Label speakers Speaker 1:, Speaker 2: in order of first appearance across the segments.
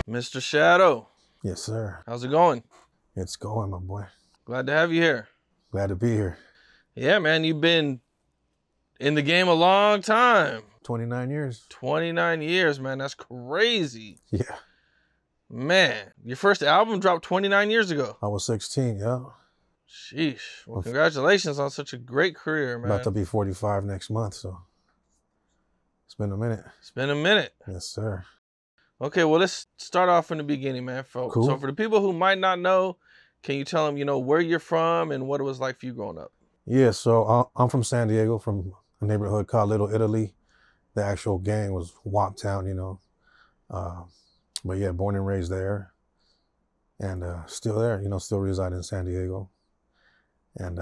Speaker 1: Mr. Shadow.
Speaker 2: Yes, sir.
Speaker 1: How's it going?
Speaker 2: It's going, my boy.
Speaker 1: Glad to have you here.
Speaker 2: Glad to be here.
Speaker 1: Yeah, man, you've been in the game a long time.
Speaker 2: 29 years.
Speaker 1: 29 years, man. That's crazy.
Speaker 2: Yeah.
Speaker 1: Man, your first album dropped 29 years ago.
Speaker 2: I was 16, yeah.
Speaker 1: Sheesh. Well, congratulations on such a great career, man.
Speaker 2: About to be 45 next month, so it's been a minute.
Speaker 1: It's been a minute.
Speaker 2: Yes, sir.
Speaker 1: Okay, well, let's start off from the beginning, man.
Speaker 2: Cool.
Speaker 1: So for the people who might not know, can you tell them, where you're from and what it was like for you growing up?
Speaker 2: Yeah, so I'm from San Diego, from a neighborhood called Little Italy. The actual gang was Woptown, but yeah, born and raised there. And still there, still reside in San Diego. And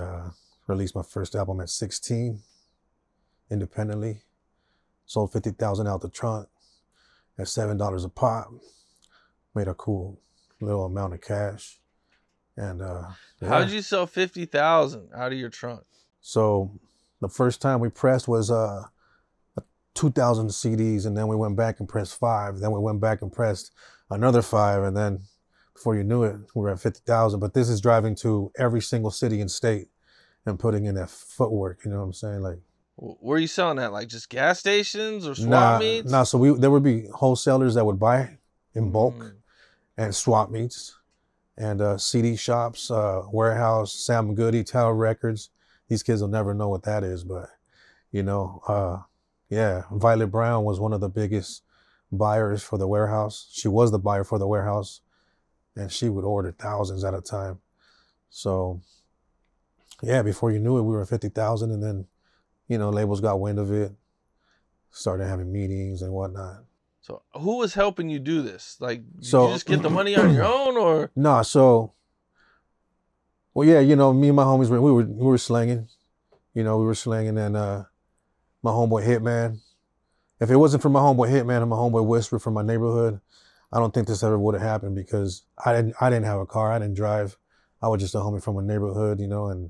Speaker 2: released my first album at 16, independently. Sold 50,000 out the trunk at $7 a pop. Made a cool little amount of cash. And yeah.
Speaker 1: How did you sell 50,000 out of your trunk?
Speaker 2: So the first time we pressed was 2,000 CDs, and then we went back and pressed 5. Then we went back and pressed another 5, and then before you knew it, we were at 50,000. But this is driving to every single city and state and putting in that footwork. You know what I'm saying? Like,
Speaker 1: where are you selling at? Like just gas stations or swap meets?
Speaker 2: Nah. So there would be wholesalers that would buy in bulk, and swap meets, and CD shops, warehouse, Sam Goody, Tower Records. These kids will never know what that is, but yeah, Violet Brown was one of the biggest buyers for the warehouse. She was the buyer for the warehouse, and she would order thousands at a time. So yeah, before you knew it, we were at 50,000, and then, labels got wind of it, started having meetings and whatnot.
Speaker 1: So who was helping you do this? Like, did you just get the money on your own, or?
Speaker 2: Nah, well, yeah, me and my homies, we were slanging. We were slanging, and my homeboy Hitman. If it wasn't for my homeboy Hitman and my homeboy Whisper from my neighborhood, I don't think this ever would have happened, because I didn't have a car, I didn't drive. I was just a homie from a neighborhood, and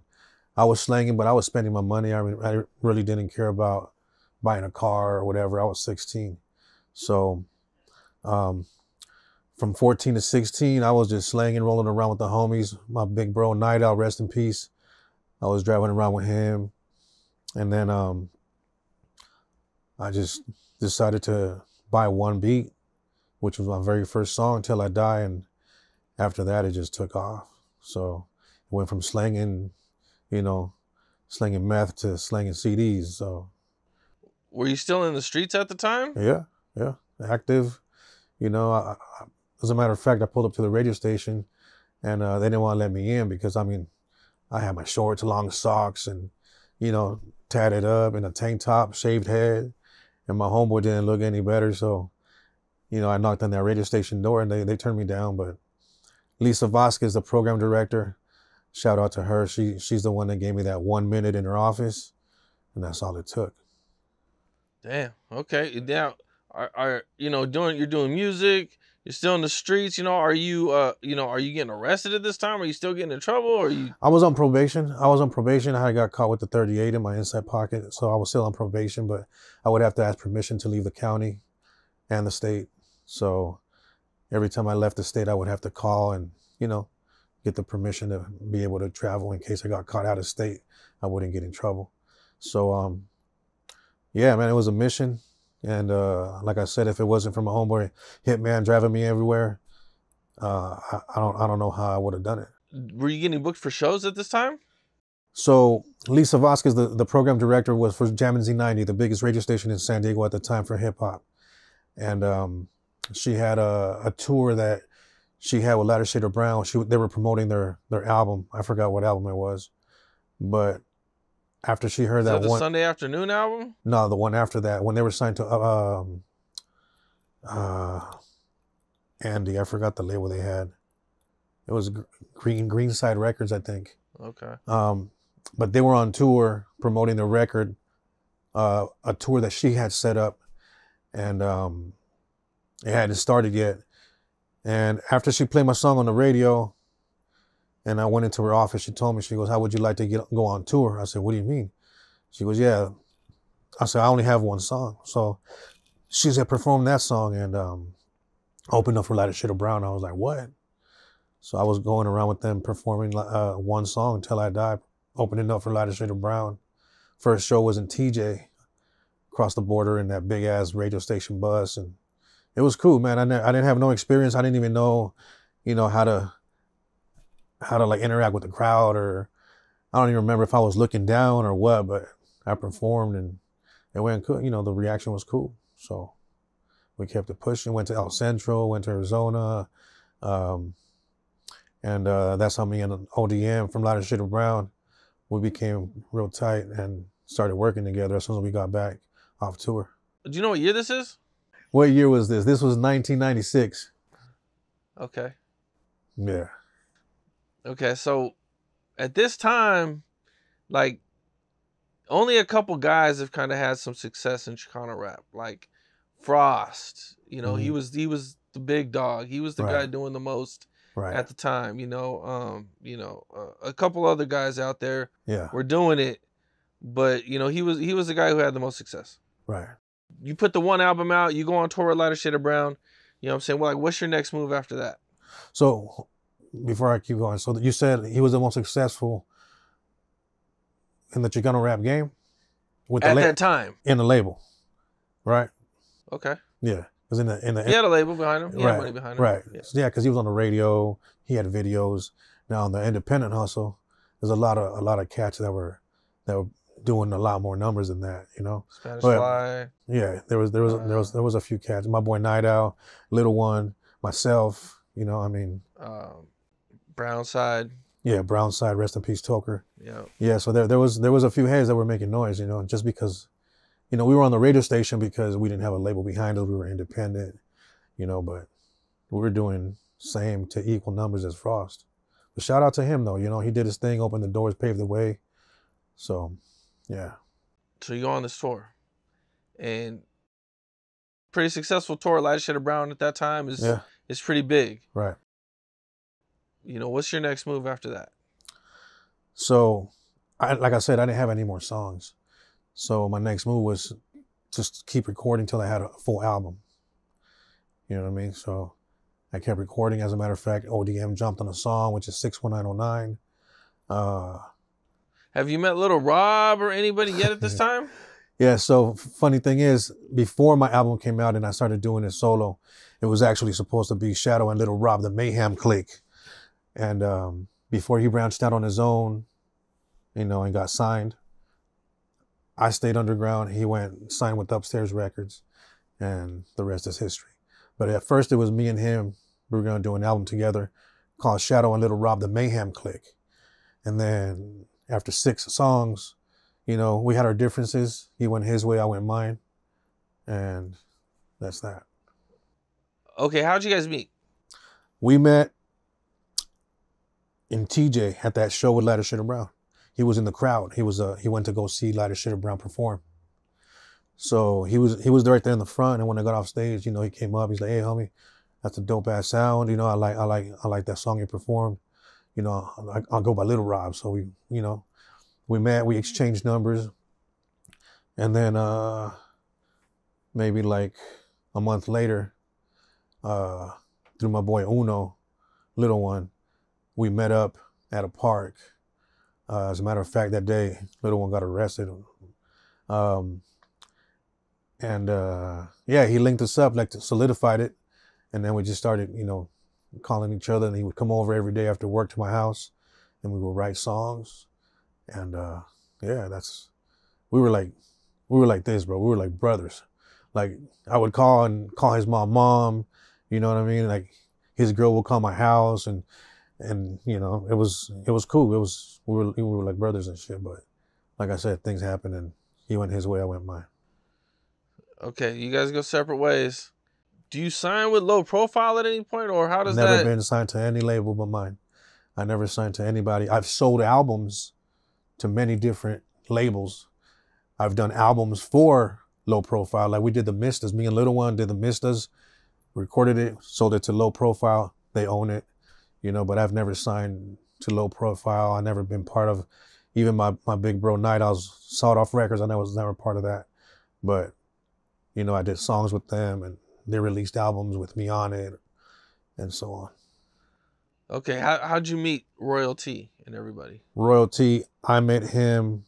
Speaker 2: I was slanging, but I was spending my money. I really didn't care about buying a car or whatever. I was 16. So from 14 to 16, I was just slanging, rolling around with the homies. My big bro, Night Out, rest in peace. I was driving around with him. And then I just decided to buy one beat, which was my very first song, Till I Die. And after that, it just took off. So it went from slanging, slanging meth to slanging CDs. So,
Speaker 1: were you still in the streets at the time?
Speaker 2: Yeah, active. As a matter of fact, I pulled up to the radio station, and they didn't want to let me in because, I had my shorts, long socks, and, tatted up in a tank top, shaved head, and my homeboy didn't look any better. So, I knocked on that radio station door, and they turned me down. But Lisa Vasquez, the program director, shout out to her. She's the one that gave me that 1 minute in her office, and that's all it took.
Speaker 1: Damn. Okay. Now, you're doing music. You're still in the streets. Are you getting arrested at this time? Are you still getting in trouble? Or
Speaker 2: I was on probation. I got caught with the 38 in my inside pocket, so I was still on probation. But I would have to ask permission to leave the county and the state. So every time I left the state, I would have to call and get the permission to be able to travel in case I got caught out of state. I wouldn't get in trouble. So yeah, man, it was a mission. And like I said, if it wasn't for my homeboy Hitman driving me everywhere, I don't know how I would have done it.
Speaker 1: Were you getting booked for shows at this time?
Speaker 2: So Lisa Vasquez, the program director, was for Jammin' Z90, the biggest radio station in San Diego at the time for hip hop. And she had a tour that she had with Lighter Shade of Brown. They were promoting their album. I forgot what album it was, but after she heard that
Speaker 1: the
Speaker 2: one
Speaker 1: Sunday Afternoon album?
Speaker 2: No, the one after that, when they were signed to Andy, I forgot the label they had. It was Greenside Records, I think.
Speaker 1: Okay.
Speaker 2: But they were on tour promoting the record, a tour that she had set up, and it hadn't started yet. And after she played my song on the radio, and I went into her office, she told me, she goes, "How would you like to go on tour?" I said, "What do you mean?" She goes, "Yeah." I said, "I only have one song." So she said, "Perform that song." And Opened up for Lighter Shade of Brown. I was like, what? So I was going around with them performing one song, Till I Die, opening up for Lighter Shade of Brown. First show was in TJ, across the border in that big ass radio station bus, and it was cool, man. I didn't have no experience. I didn't even know, how to like interact with the crowd, or I don't even remember if I was looking down or what. But I performed and it went cool. The reaction was cool. So we kept it pushing. Went to El Centro, went to Arizona, and that's how me and ODM from Lighter Shade of Brown, we became real tight and started working together as soon as we got back off tour.
Speaker 1: Do you know what year this is?
Speaker 2: What year was this? This was 1996.
Speaker 1: Okay.
Speaker 2: Yeah.
Speaker 1: Okay, so at this time, like, only a couple guys have kind of had some success in Chicano rap. Like Frost,
Speaker 2: Mm-hmm.
Speaker 1: he was the big dog. He was the guy doing the most at the time. A couple other guys out there were doing it, but he was the guy who had the most success.
Speaker 2: Right.
Speaker 1: You put the one album out, you go on tour with Lighter Shade of Brown. You know what I'm saying? Well, like, what's your next move after that?
Speaker 2: So before I keep going, so you said he was the most successful in the Chicano rap game
Speaker 1: with at that time
Speaker 2: in the label, right?
Speaker 1: Okay.
Speaker 2: Yeah, because
Speaker 1: he had a label behind him. He had money behind him.
Speaker 2: Right. Yeah, because he was on the radio. He had videos. Now on the independent hustle, there's a lot of cats that were doing a lot more numbers than that.
Speaker 1: Spanish Fly.
Speaker 2: Yeah, there was a few cats. My boy Night Owl, Little One, myself.
Speaker 1: Brownside.
Speaker 2: Yeah, Brownside, rest in peace, Toker.
Speaker 1: Yeah. Yeah,
Speaker 2: so there was a few heads that were making noise, just because, we were on the radio station because we didn't have a label behind us. We were independent, but we were doing same to equal numbers as Frost. But shout out to him though, he did his thing, opened the doors, paved the way. So, yeah.
Speaker 1: So you go on this tour, and pretty successful tour. Lighter Shade of Brown at that time is pretty big.
Speaker 2: Right.
Speaker 1: What's your next move after that?
Speaker 2: So, like I said, I didn't have any more songs. So my next move was just keep recording till I had a full album. You know what I mean? So I kept recording. As a matter of fact, ODM jumped on a song, which is 61909.
Speaker 1: Have you met Little Rob or anybody yet at this time?
Speaker 2: Yeah, so funny thing is, before my album came out and I started doing it solo, it was actually supposed to be Shadow and Little Rob, the Mayhem Clique. And before he branched out on his own, and got signed, I stayed underground. He went signed with Upstairs Records, and the rest is history. But at first it was me and him. We were going to do an album together called Shadow and Little Rob, the Mayhem Clique. And then after 6 songs, we had our differences. He went his way, I went mine. And that's that.
Speaker 1: Okay, how'd you guys meet?
Speaker 2: We met in TJ at that show with Lighter Shade of Brown. He was in the crowd. He went to go see Lighter Shade of Brown perform. So he was right there in the front. And when I got off stage, he came up. He's like, "Hey, homie, that's a dope ass sound. I like that song you performed. I'll go by Little Rob." So we met. We exchanged numbers, and then maybe like a month later, through my boy Uno, Little One, we met up at a park. As a matter of fact, that day, Little One got arrested. He linked us up, like solidified it. And then we just started, calling each other, and he would come over every day after work to my house, and we would write songs. And we were like this, bro. We were like brothers. Like I would call his mom, you know what I mean? Like his girl would call my house, and it was cool. We were like brothers and shit. But like I said, things happened, and he went his way, I went mine.
Speaker 1: Okay, you guys go separate ways. Do you sign with Low Profile at any point, or how does
Speaker 2: Never been signed to any label but mine. I never signed to anybody. I've sold albums to many different labels. I've done albums for Low Profile. Like we did the Mistas. Me and Little One did the Mistas, recorded it, sold it to Low Profile. They own it, but I've never signed to Low Profile. I've never been part of, even my big bro Night Owl's Sawed Off Records. I was never part of that. But, I did songs with them, and they released albums with me on it, and so on.
Speaker 1: Okay, how'd you meet Royalty and everybody?
Speaker 2: Royalty, I met him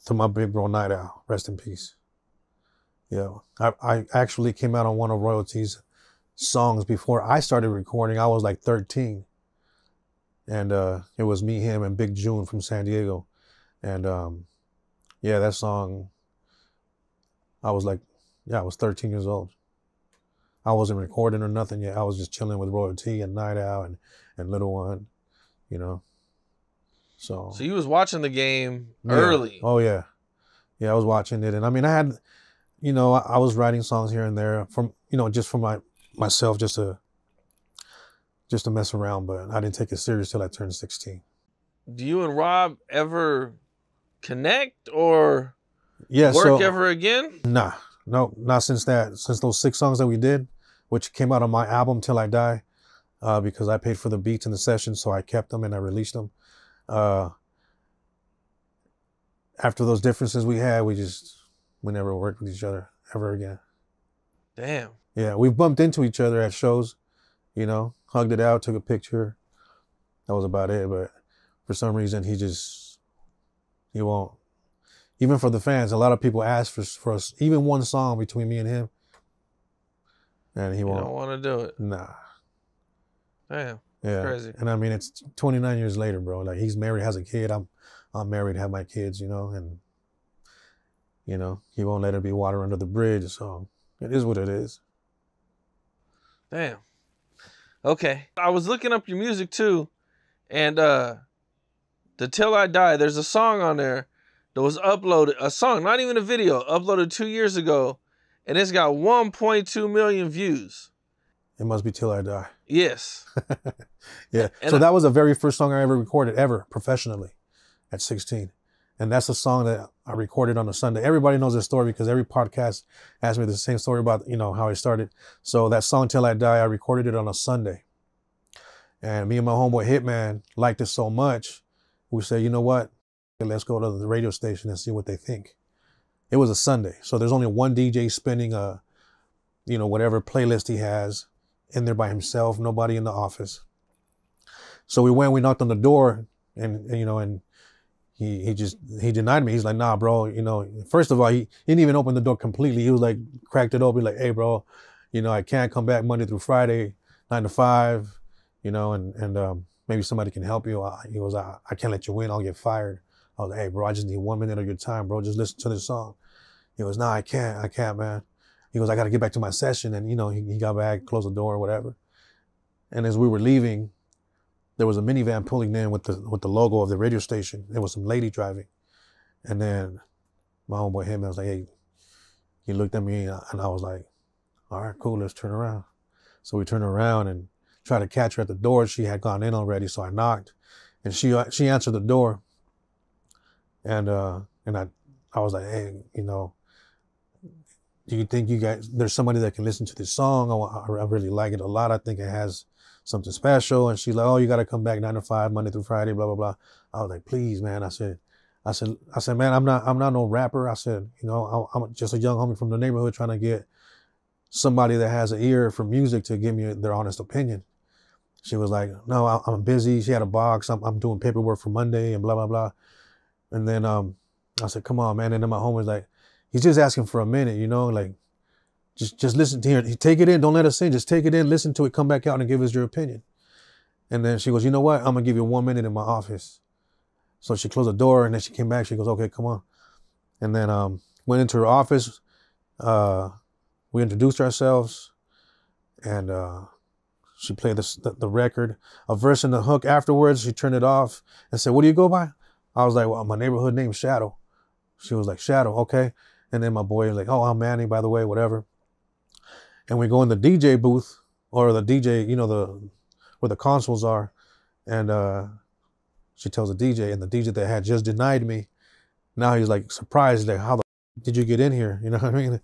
Speaker 2: through my big bro Night Owl. Rest in peace. Yeah, I actually came out on one of Royalty's songs before I started recording. I was like 13. And it was me, him, and Big June from San Diego. And yeah, that song, I was 13 years old. I wasn't recording or nothing yet. I was just chilling with Royalty and Night Owl and Little One, you know. So
Speaker 1: you was watching the game early.
Speaker 2: Oh, yeah. Yeah, I was watching it. And I mean, I had, you know, I was writing songs here and there from, you know, just for myself, just to mess around, but I didn't take it serious till I turned 16.
Speaker 1: Do you and Rob ever connect or work ever again?
Speaker 2: Nah, no, not since that. Since those 6 songs that we did, which came out on my album Till I Die, because I paid for the beats in the session, so I kept them and I released them. After those differences we had, we never worked with each other ever again.
Speaker 1: Damn.
Speaker 2: Yeah, we bumped into each other at shows, you know, hugged it out, took a picture. That was about it. But for some reason, he won't. Even for the fans, a lot of people ask for us, even one song between me and him. And he won't.
Speaker 1: Don't want to do it.
Speaker 2: Nah.
Speaker 1: Damn.
Speaker 2: Yeah.
Speaker 1: Crazy.
Speaker 2: And I mean, it's 29 years later, bro. Like, he's married, has a kid. I'm married, have my kids, you know, and, you know, he won't let it be water under the bridge. So it is what it is.
Speaker 1: Damn. Okay. I was looking up your music too, and the Till I Die, there's a song on there that was uploaded, a song, not even a video, uploaded 2 years ago, and it's got 1.2 million views.
Speaker 2: It must be Till I Die.
Speaker 1: Yes.
Speaker 2: Yeah. So that was the very first song I ever recorded, ever, professionally, at 16. And that's a song that I recorded on a Sunday. Everybody knows this story because every podcast asks me the same story about, you know, how I started. So that song, Till I Die, I recorded it on a Sunday. And me and my homeboy Hitman liked it so much, we said, you know what? Let's go to the radio station and see what they think. It was a Sunday. So there's only one DJ spinning a, you know, whatever playlist he has in there by himself, nobody in the office. So we knocked on the door and you know, and he denied me. He's like, nah, bro, you know, first of all, he didn't even open the door completely. He was like, cracked it open, like, hey, bro, you know, I can't come back Monday through Friday, 9 to 5, you know, and maybe somebody can help you. He goes, I can't let you in. I'll get fired. I was like, hey, bro, I just need 1 minute of your time, bro. Just listen to this song. He goes, nah, I can't, man. He goes, I got to get back to my session. And, you know, he got back, closed the door or whatever. And as we were leaving, there was a minivan pulling in with the logo of the radio station. There was some lady driving. And then my homeboy him, I was like, hey, he looked at me and I was like, all right, cool, let's turn around. So we turned around and tried to catch her at the door. She had gone in already, so I knocked. And she answered the door. And I was like, hey, you know, do you think there's somebody that can listen to this song? I really like it a lot. I think it has something special. And she's like, oh, you got to come back 9 to 5, Monday through Friday, blah, blah, blah. I was like, please, man. I said, man, I'm not no rapper. I said, you know, I'm just a young homie from the neighborhood trying to get somebody that has an ear for music to give me their honest opinion. She was like, no, I'm busy. She had a box. I'm doing paperwork for Monday and blah, blah, blah. And then I said, come on, man. And then my homie was like, he's just asking for a minute, you know, like, just listen to it. Take it in. Don't let us in. Just take it in, listen to it, come back out and give us your opinion. And then she goes, you know what? I'm going to give you 1 minute in my office. So she closed the door and then she came back. She goes, okay, come on. And then went into her office. We introduced ourselves and she played the record, a verse and the hook. Afterwards, she turned it off and said, what do you go by? I was like, well, my neighborhood name's Shadow. She was like, Shadow, okay. And then my boy was like, oh, I'm Manny, by the way, whatever. And we go in the DJ booth or the DJ, you know, where the consoles are. And she tells the DJ, and the DJ that had just denied me, now he's like surprised, like, how the did you get in here? You know what I mean?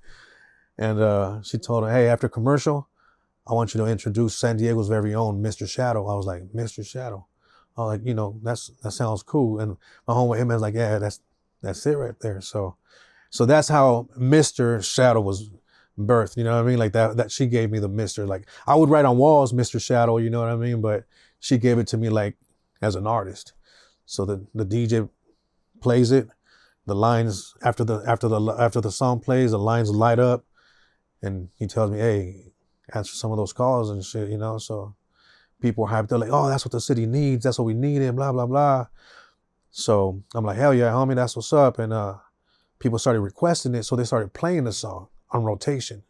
Speaker 2: And she told her, hey, after commercial, I want you to introduce San Diego's very own Mr. Shadow. I was like, Mr. Shadow. I was like, you know, that sounds cool. And my homie him was like, yeah, that's it right there. So that's how Mr. Shadow was birth. You know what I mean? Like that she gave me the Mr. Like I would write on walls, Mr. Shadow. You know what I mean? But she gave it to me like as an artist. So the DJ plays it. The lines after the song plays, the lines light up, and he tells me, "Hey, answer some of those calls and shit." You know, so people are hyped. They're like, "Oh, that's what the city needs. That's what we needed." Blah blah blah. So I'm like, "Hell yeah, homie, that's what's up." And people started requesting it, so they started playing the song on rotation.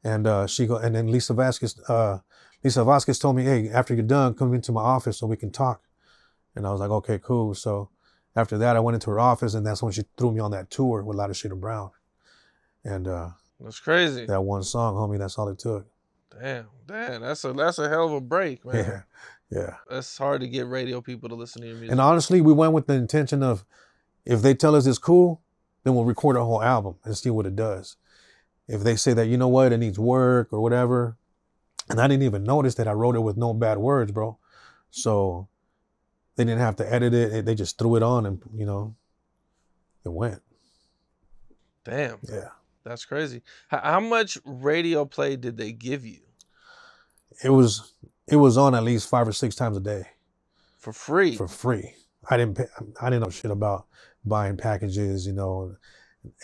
Speaker 2: And and then Lisa Vasquez told me, "Hey, after you're done, come into my office so we can talk." And I was like, "Okay, cool." So after that, I went into her office, and that's when she threw me on that tour with Lotta Shader Brown. And
Speaker 1: that's crazy.
Speaker 2: That one song, homie, that's all it took.
Speaker 1: Damn, that's a hell of a break, man.
Speaker 2: Yeah.
Speaker 1: That's hard to get radio people to listen to your music.
Speaker 2: And honestly, we went with the intention of, if they tell us it's cool, then we'll record a whole album and see what it does. If they say that, you know what, it needs work or whatever, and I didn't even notice that I wrote it with no bad words, bro. So they didn't have to edit it. They just threw it on and, you know, it went.
Speaker 1: Damn.
Speaker 2: Yeah.
Speaker 1: That's crazy. How much radio play did they give you?
Speaker 2: It was on at least 5 or 6 times a day.
Speaker 1: For free?
Speaker 2: For free. I didn't know shit about buying packages, you know,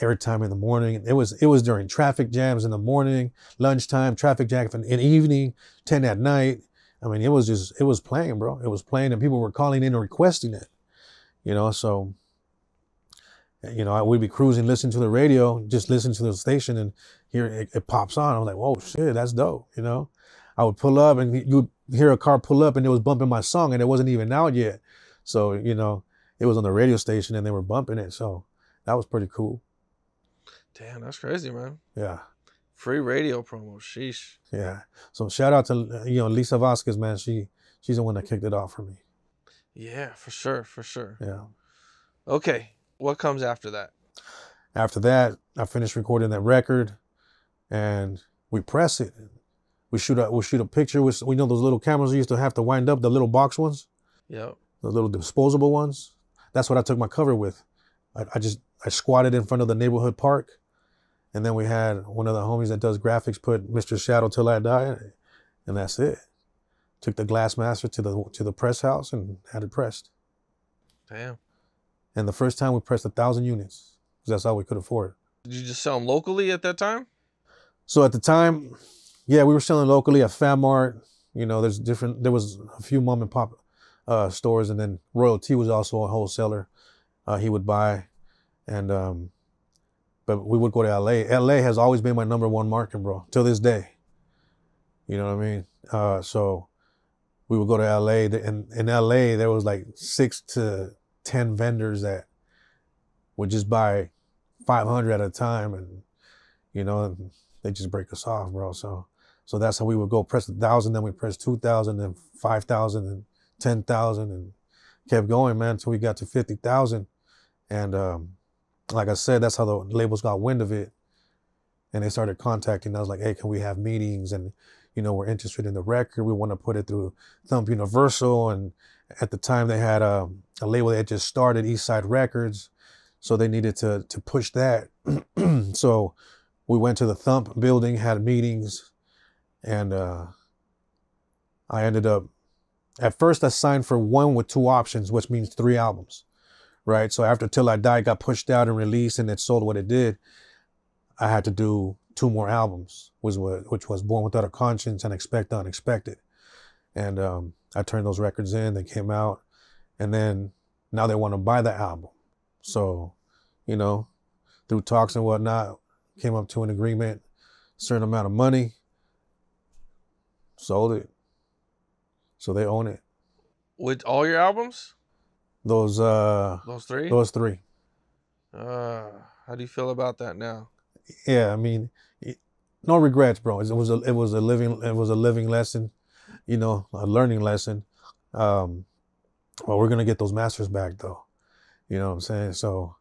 Speaker 2: airtime in the morning. It was during traffic jams in the morning, lunchtime, traffic jam in the evening, 10 at night. I mean, it was playing, bro. It was playing, and people were calling in and requesting it, you know, so, you know, we'd be cruising, listening to the radio, just listening to the station, and here it pops on. I'm like, whoa, shit, that's dope, you know? I would pull up, and you'd hear a car pull up, and it was bumping my song, and it wasn't even out yet. So, you know, it was on the radio station, and they were bumping it, so that was pretty cool.
Speaker 1: Damn, that's crazy, man.
Speaker 2: Yeah.
Speaker 1: Free radio promo, sheesh.
Speaker 2: Yeah. So shout out to, you know, Lisa Vasquez, man. She's the one that kicked it off for me.
Speaker 1: Yeah, for sure.
Speaker 2: Yeah.
Speaker 1: Okay. What comes after that?
Speaker 2: After that, I finished recording that record, and we press it. We shoot a picture with, we know those little cameras we used to have to wind up, the little box ones.
Speaker 1: Yep.
Speaker 2: The little disposable ones. That's what I took my cover with. I squatted in front of the neighborhood park, and then we had one of the homies that does graphics put Mr. Shadow Till I Die, and that's it. Took the Glassmaster to the press house and had it pressed.
Speaker 1: Damn.
Speaker 2: And the first time we pressed 1,000 units, because that's all we could afford.
Speaker 1: Did you just sell them locally at that time?
Speaker 2: So at the time, yeah, we were selling locally at Fat Mart. You know, there was a few mom and pop stores, and then Royal T was also a wholesaler. He would buy, and but we would go to LA. LA has always been my #1 market, bro, till this day. You know what I mean? So we would go to LA, and in LA there was like 6 to 10 vendors that would just buy 500 at a time, and you know, they just break us off, bro. So that's how we would go press 1,000, then we press 2,000, then 5,000, and 10,000, and kept going, man, until we got to 50,000. And like I said, that's how the labels got wind of it, and they started contacting us like, hey, can we have meetings? And you know, we're interested in the record. We want to put it through Thump Universal. And at the time they had a label that had just started, Eastside Records. So they needed to push that. So we went to the Thump building, had meetings, and I ended up, at first I signed for 1 with 2 options, which means 3 albums, right? So after Till I Die got pushed out and released and it sold what it did, I had to do 2 more albums, which was Born Without a Conscience and Expect the Unexpected. And I turned those records in, they came out, and then now they want to buy the album. So, you know, through talks and whatnot, came up to an agreement, certain amount of money, sold it. So they own it.
Speaker 1: With all your albums?
Speaker 2: Those
Speaker 1: 3?
Speaker 2: Those 3.
Speaker 1: How do you feel about that now?
Speaker 2: Yeah, I mean, no regrets, bro. It was a living lesson, you know, a learning lesson. Well, we're gonna get those masters back, though. You know what I'm saying? So,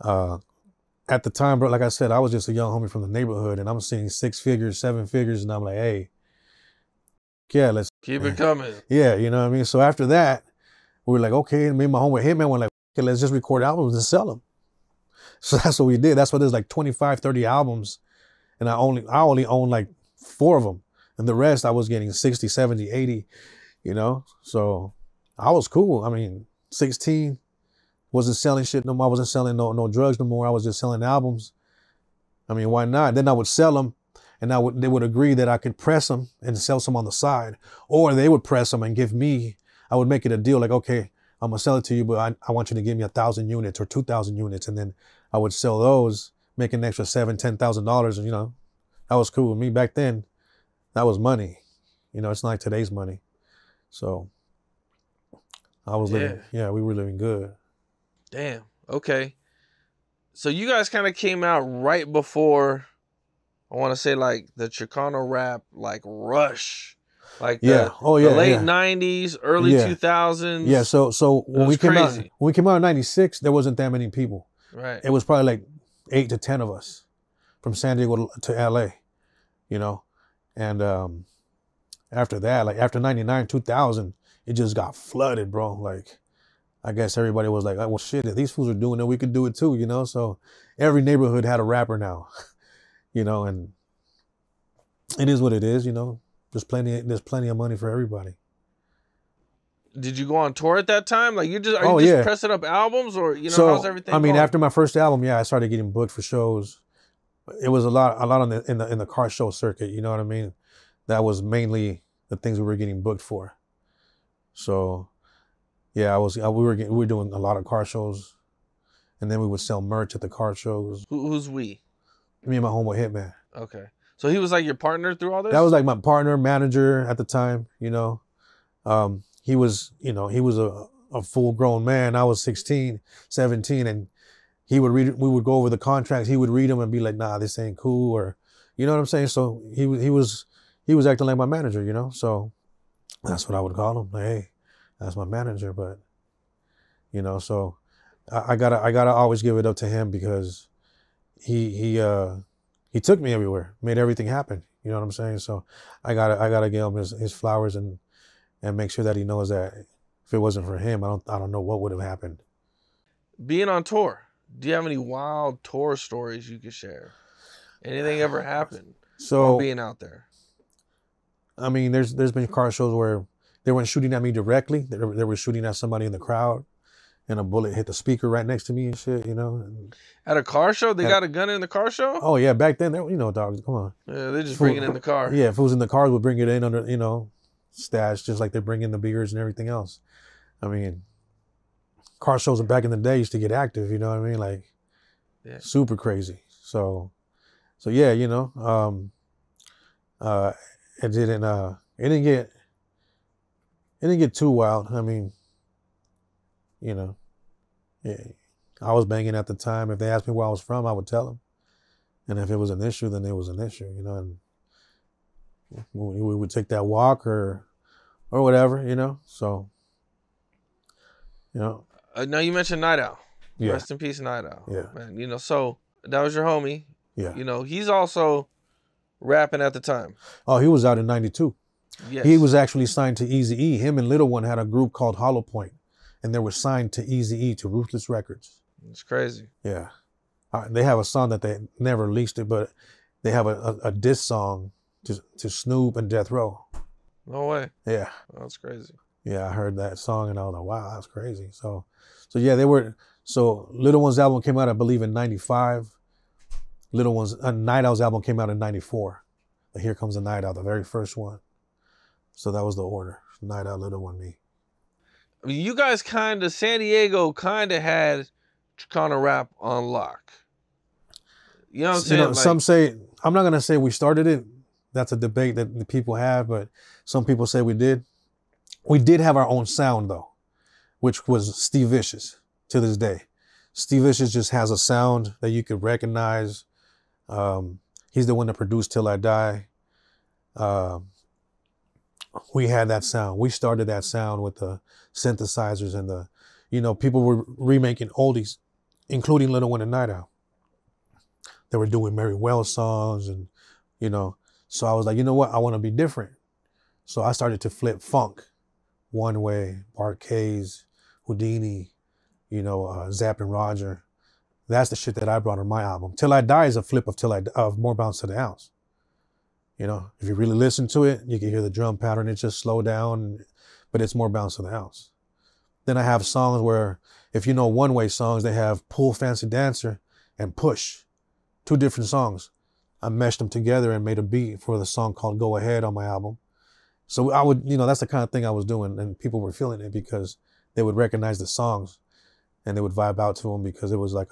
Speaker 2: at the time, bro, like I said, I was just a young homie from the neighborhood, and I'm seeing 6 figures, 7 figures, and I'm like, hey, yeah, let's
Speaker 1: keep it coming.
Speaker 2: Yeah, you know what I mean? So after that, we were like, okay, me and my homie Hitman were like, okay, let's just record albums and sell them. So that's what we did. That's why there's like 25, 30 albums. and I only owned like 4 of them, and the rest I was getting 60, 70, 80, you know. So I was cool. I mean, 16, wasn't selling shit no more. I wasn't selling no drugs no more. I was just selling albums. I mean, why not? Then I would sell them, and they would agree that I could press them and sell some on the side, or they would press them and give me. I would make it a deal like, okay, I'm gonna sell it to you, but I want you to give me 1,000 units or 2,000 units, and then I would sell those, make an extra $7,000-$10,000, and you know, that was cool with me back then. That was money, you know. It's not like today's money. So I was living, we were living good.
Speaker 1: Damn. Okay. So you guys kind of came out right before, I want to say like the Chicano rap like rush, like the late 90s, early 2000s.
Speaker 2: Yeah. So when we came out in 96, there wasn't that many people.
Speaker 1: Right.
Speaker 2: It was probably like 8 to 10 of us from San Diego to LA, you know, and after that, like after 99, 2000, it just got flooded, bro. Like, I guess everybody was like, oh, well, shit, if these fools are doing it, we could do it too, you know? So every neighborhood had a rapper now, you know, and it is what it is, you know? There's plenty of money for everybody.
Speaker 1: Did you go on tour at that time? Like, you just pressing up albums, or, you know,
Speaker 2: so,
Speaker 1: how's everything going?
Speaker 2: After my first album, I started getting booked for shows. It was a lot in the car show circuit, you know what I mean? That was mainly the things we were getting booked for. So, yeah, we were doing a lot of car shows, and then we would sell merch at the car shows.
Speaker 1: Who's we?
Speaker 2: Me and my homeboy Hitman.
Speaker 1: Okay, so he was like your partner through all this?
Speaker 2: That was like my partner, manager at the time. You know, he was a full grown man. I was 16, 17, and we would go over the contracts. He would read them and be like, "Nah, this ain't cool," or, you know what I'm saying. So he was acting like my manager. You know, so that's what I would call him. Like, hey, that's my manager. But, you know, so I gotta always give it up to him, because he took me everywhere, made everything happen. You know what I'm saying? So I gotta give him his flowers and make sure that he knows that if it wasn't for him, I don't know what would have happened.
Speaker 1: Being on tour, do you have any wild tour stories you could share? Anything ever happened while being out there?
Speaker 2: I mean, there's been car shows where they weren't shooting at me directly. They were shooting at somebody in the crowd, and a bullet hit the speaker right next to me and shit, you know.
Speaker 1: At a car show? They got a gun in the car show?
Speaker 2: Oh, yeah. Back then, you know, dogs, come on.
Speaker 1: Yeah, they just bring it in the car.
Speaker 2: Yeah, fools in the cars would bring it in under, you know, stash, just like they bring in the beers and everything else. I mean, car shows back in the day used to get active, you know what I mean? Like, super crazy. So yeah, you know, it didn't get too wild. I mean, you know, I was banging at the time. If they asked me where I was from, I would tell them. And if it was an issue, then it was an issue, you know. And we would take that walk or whatever, you know. So, you know.
Speaker 1: Now you mentioned Night Owl.
Speaker 2: Yeah.
Speaker 1: Rest in peace, Night Owl.
Speaker 2: Yeah.
Speaker 1: Man, you know, so that was your homie.
Speaker 2: Yeah.
Speaker 1: You know, he's also rapping at the time.
Speaker 2: Oh, he was out in 92.
Speaker 1: Yes.
Speaker 2: He was actually signed to Eazy-E. Him and Little One had a group called Hollow Point, and they were signed to Eazy-E, to Ruthless Records.
Speaker 1: It's crazy.
Speaker 2: Yeah. They have a song that they never released it, but they have a diss song to Snoop and Death Row.
Speaker 1: No way.
Speaker 2: Yeah.
Speaker 1: That's crazy.
Speaker 2: Yeah, I heard that song and I was like, wow, that's crazy. So yeah, so Little One's album came out, I believe, in 95. Little One's Night Owl's album came out in 94. But Here Comes the Night Owl, the very first one. So that was the order. Night Owl, Little One, me.
Speaker 1: I mean, you guys San Diego had Chicano rap on lock. You know what I'm saying?
Speaker 2: You know, some say, I'm not going to say we started it. That's a debate that the people have, but some people say we did. We did have our own sound, though, which was Steve Vicious to this day. Steve Vicious just has a sound that you could recognize. He's the one that produced Till I Die. We had that sound. We started that sound with the synthesizers and people were remaking oldies, including Little One and Night Owl. They were doing Mary Wells songs and, so I was like, you know what? I want to be different. So I started to flip funk. One Way, Bart Kays, Houdini, Zapp and Roger. That's the shit that I brought on my album. Till I Die is a flip of More Bounce to the Ounce. You know, if you really listen to it, you can hear the drum pattern. It's just slow down, but it's More Bounce to the Ounce. Then I have songs where, if you know one-way songs, they have Pull Fancy Dancer and Push. 2 different songs. I meshed them together and made a beat for the song called Go Ahead on my album. So I would, you know, that's the kind of thing I was doing, and people were feeling it because they would recognize the songs and they would vibe out to them because it was like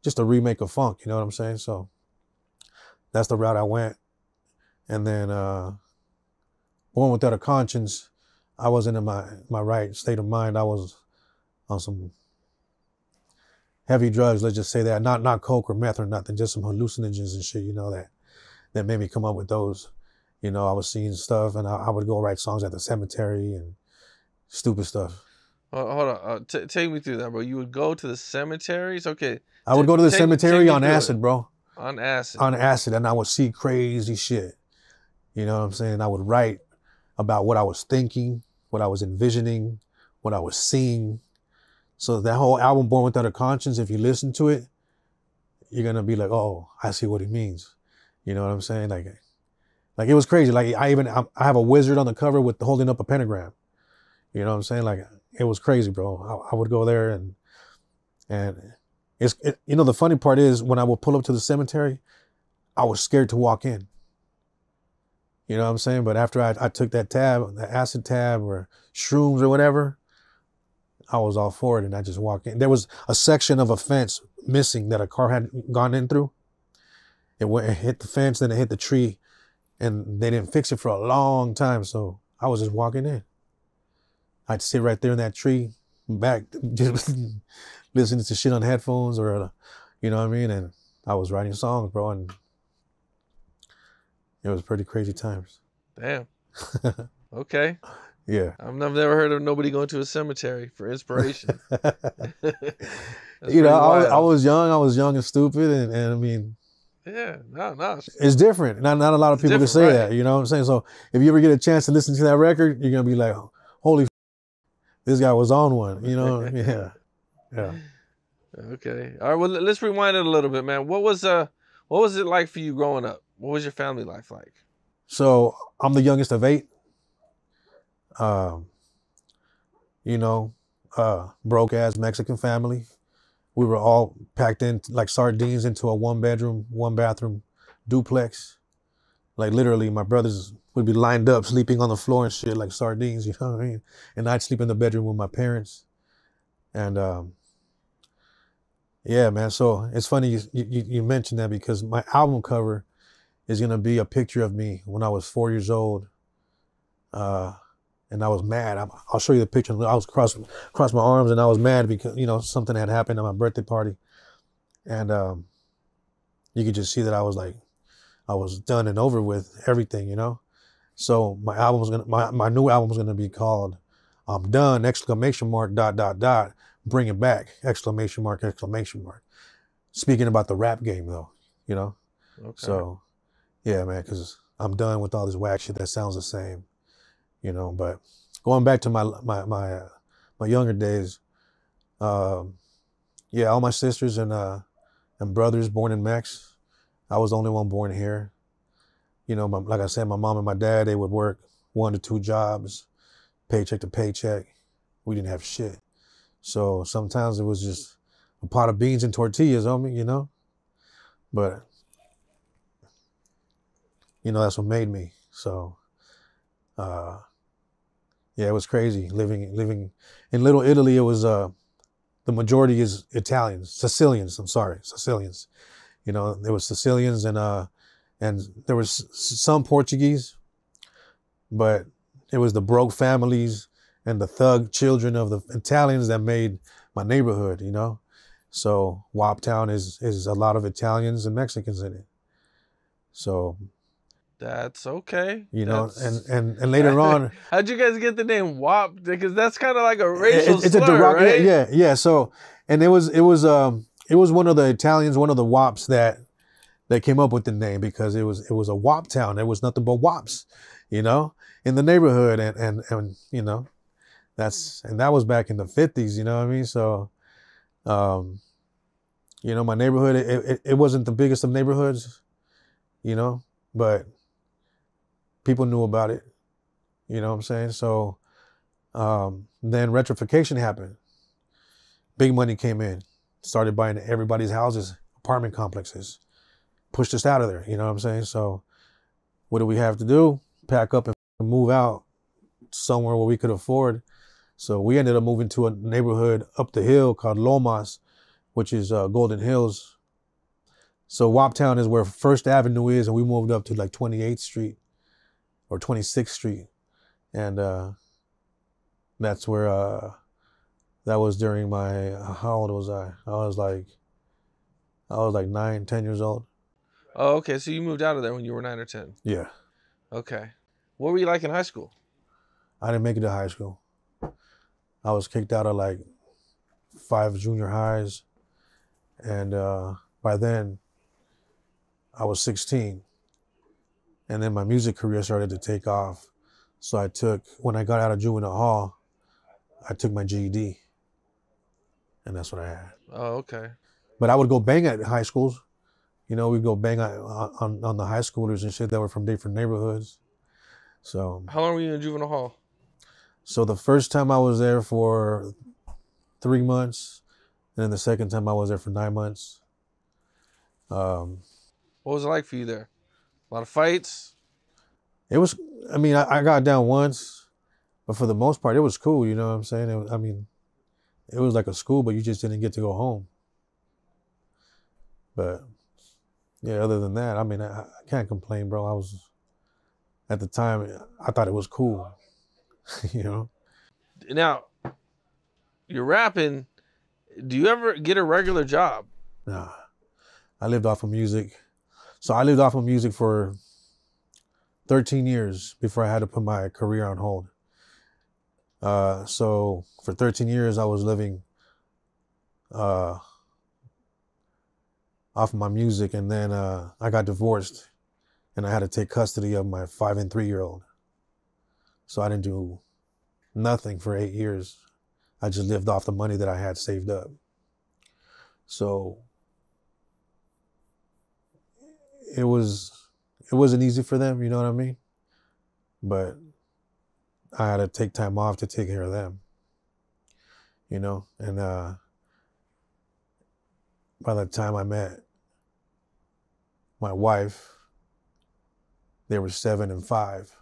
Speaker 2: just a remake of funk, you know what I'm saying? So that's the route I went. And then Born Without a Conscience, I wasn't in my right state of mind. I was on some heavy drugs, let's just say that. Not coke or meth or nothing, just some hallucinogens and shit, you know, that made me come up with those. You know, I was seeing stuff, and I would go write songs at the cemetery and stupid stuff.
Speaker 1: Hold on. Take me through that, bro. You would go to the cemeteries? Okay.
Speaker 2: I would go to the cemetery on acid, bro.
Speaker 1: On acid.
Speaker 2: On acid, and I would see crazy shit. You know what I'm saying? I would write about what I was thinking, what I was envisioning, what I was seeing. So that whole album, Born Without a Conscience, if you listen to it, you're going to be like, oh, I see what he means. You know what I'm saying? Like it was crazy. Like I have a wizard on the cover with holding up a pentagram. You know what I'm saying? Like it was crazy, bro. I would go there and you know, the funny part is when I would pull up to the cemetery, I was scared to walk in. You know what I'm saying? But after I took that tab, the acid tab or shrooms or whatever, I was all for it and I just walked in. There was a section of a fence missing that a car had gone in through. It hit the fence, then it hit the tree. And they didn't fix it for a long time, so I was just walking in. I'd sit right there in that tree, back, just listening to shit on headphones or, you know what I mean? And I was writing songs, bro, and it was pretty crazy times.
Speaker 1: Damn. Okay.
Speaker 2: Yeah.
Speaker 1: I've never heard of nobody going to a cemetery for inspiration.
Speaker 2: You know, I was young and stupid, and I mean,
Speaker 1: yeah, no.
Speaker 2: It's different. Not a lot of people can say that, you know what I'm saying? So if you ever get a chance to listen to that record, you're going to be like, holy this guy was on one, you know? Yeah.
Speaker 1: Okay. All right, well, let's rewind it a little bit, man. What was it like for you growing up? What was your family life like?
Speaker 2: So I'm the youngest of 8. You know, broke ass Mexican family. We were all packed in like sardines into a 1-bedroom, 1-bathroom duplex. Like literally my brothers would be lined up sleeping on the floor and shit like sardines, you know what I mean? And I'd sleep in the bedroom with my parents. And yeah, man, so it's funny you mentioned that because my album cover is gonna be a picture of me when I was 4 years old. And I was mad. I'll show you the picture. I was cross my arms and I was mad because, you know, something had happened at my birthday party. And you could just see that I was done and over with everything, you know? So my new album was gonna be called I'm Done, ! Bring it back, ! Speaking about the rap game though, you know? Okay. So yeah, man, because I'm done with all this whack shit that sounds the same. You know, but going back to my younger days, yeah, all my sisters and brothers born in Mex. I was the only one born here. You know, like I said, my mom and my dad, they would work 1 to 2 jobs, paycheck to paycheck. We didn't have shit. So sometimes it was just a pot of beans and tortillas on me, you know? But, you know, that's what made me. So, yeah, it was crazy living in Little Italy. It was the majority is Sicilians. You know, there was Sicilians and there was some Portuguese, but it was the broke families and the thug children of the Italians that made my neighborhood. You know, so Waptown is a lot of Italians and Mexicans in it. So.
Speaker 1: That's okay.
Speaker 2: You know, and later on.
Speaker 1: How'd you guys get the name WAP? Because that's kind of like a racial slur,
Speaker 2: a derogatory,
Speaker 1: right?
Speaker 2: Yeah. So, and it was one of the Italians, one of the WAPs that came up with the name because it was a WAP town. There was nothing but WAPs, you know, in the neighborhood, and you know, that was back in the 50s. You know what I mean? So, You know, my neighborhood, it wasn't the biggest of neighborhoods, you know, but people knew about it. You know what I'm saying? So then gentrification happened. Big money came in, started buying everybody's houses, apartment complexes, pushed us out of there. You know what I'm saying? So what do we have to do? Pack up and move out somewhere where we could afford. So we ended up moving to a neighborhood up the hill called Lomas, which is Golden Hills. So Waptown is where First Avenue is, and we moved up to like 28th Street or 26th Street. And that's where, that was during my, how old was I? I was like 9, 10 years old.
Speaker 1: Oh, okay. So you moved out of there when you were 9 or 10?
Speaker 2: Yeah.
Speaker 1: Okay. What were you like in high school?
Speaker 2: I didn't make it to high school. I was kicked out of like 5 junior highs. And by then, I was 16. And then my music career started to take off. So when I got out of juvenile hall, I took my GED. And that's what I had.
Speaker 1: Oh, okay.
Speaker 2: But I would go bang at high schools. You know, we'd go bang on the high schoolers and shit that were from different neighborhoods. So.
Speaker 1: How long were you in juvenile hall?
Speaker 2: So the first time I was there for 3 months, and then the second time I was there for 9 months.
Speaker 1: What was it like for you there? A lot of fights?
Speaker 2: It was, I mean, I got down once, but for the most part, it was cool. You know what I'm saying? It was like a school, but you just didn't get to go home. But yeah, other than that, I mean, I can't complain, bro. At the time, I thought it was cool, you know?
Speaker 1: Now, you're rapping. Do you ever get a regular job?
Speaker 2: Nah, I lived off of music. So I lived off of music for 13 years before I had to put my career on hold. So for 13 years, I was living off of my music, and then I got divorced, and I had to take custody of my 5 and 3-year-old. So I didn't do nothing for 8 years. I just lived off the money that I had saved up. So it wasn't easy for them, you know what I mean? But I had to take time off to take care of them, you know? And by the time I met my wife, they were 7 and 5.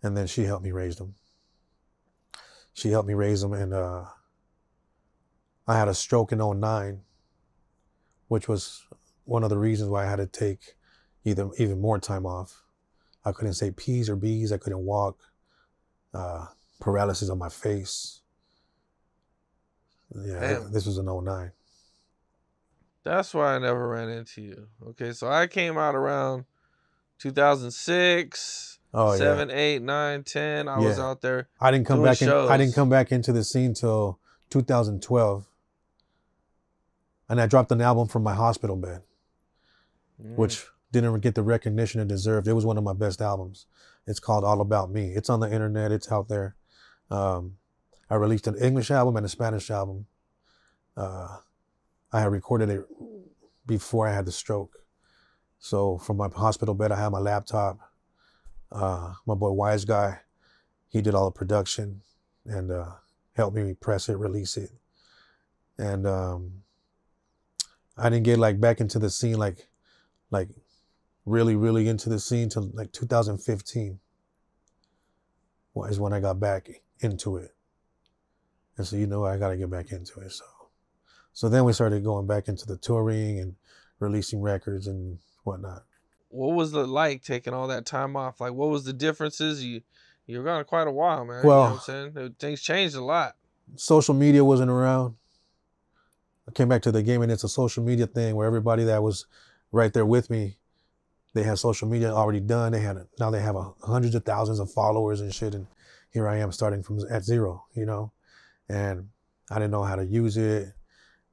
Speaker 2: And then she helped me raise them. And I had a stroke in 2009, which was one of the reasons why I had to take even more time off. I couldn't say P's or B's. I couldn't walk. Paralysis on my face. Yeah,
Speaker 1: Damn.
Speaker 2: This was in 2009.
Speaker 1: That's why I never ran into you. Okay, so I came out around 2006. 7, 8, 9, 10. I was out there.
Speaker 2: I didn't come back shows. I didn't come back into the scene till 2012. And I dropped an album from my hospital bed, which didn't get the recognition it deserved. It was one of my best albums. It's called All About Me. It's on the internet. It's out there. I released an English album and a Spanish album. I had recorded it before I had the stroke. So from my hospital bed, I had my laptop. My boy Wise Guy, he did all the production and helped me press it, release it. And I didn't get like back into the scene, like really into the scene till like 2015 is when I got back into it. And so, you know, I got to get back into it. So then we started going back into the touring and releasing records and whatnot.
Speaker 1: What was it like taking all that time off? Like, what was the differences? You were gone quite a while, man.
Speaker 2: Well,
Speaker 1: you know what I'm saying? Things changed a lot.
Speaker 2: Social media wasn't around. I came back to the game, and it's a social media thing where everybody that was right there with me, they had social media already done. Now they have hundreds of thousands of followers and shit. And here I am starting from at zero, you know? And I didn't know how to use it.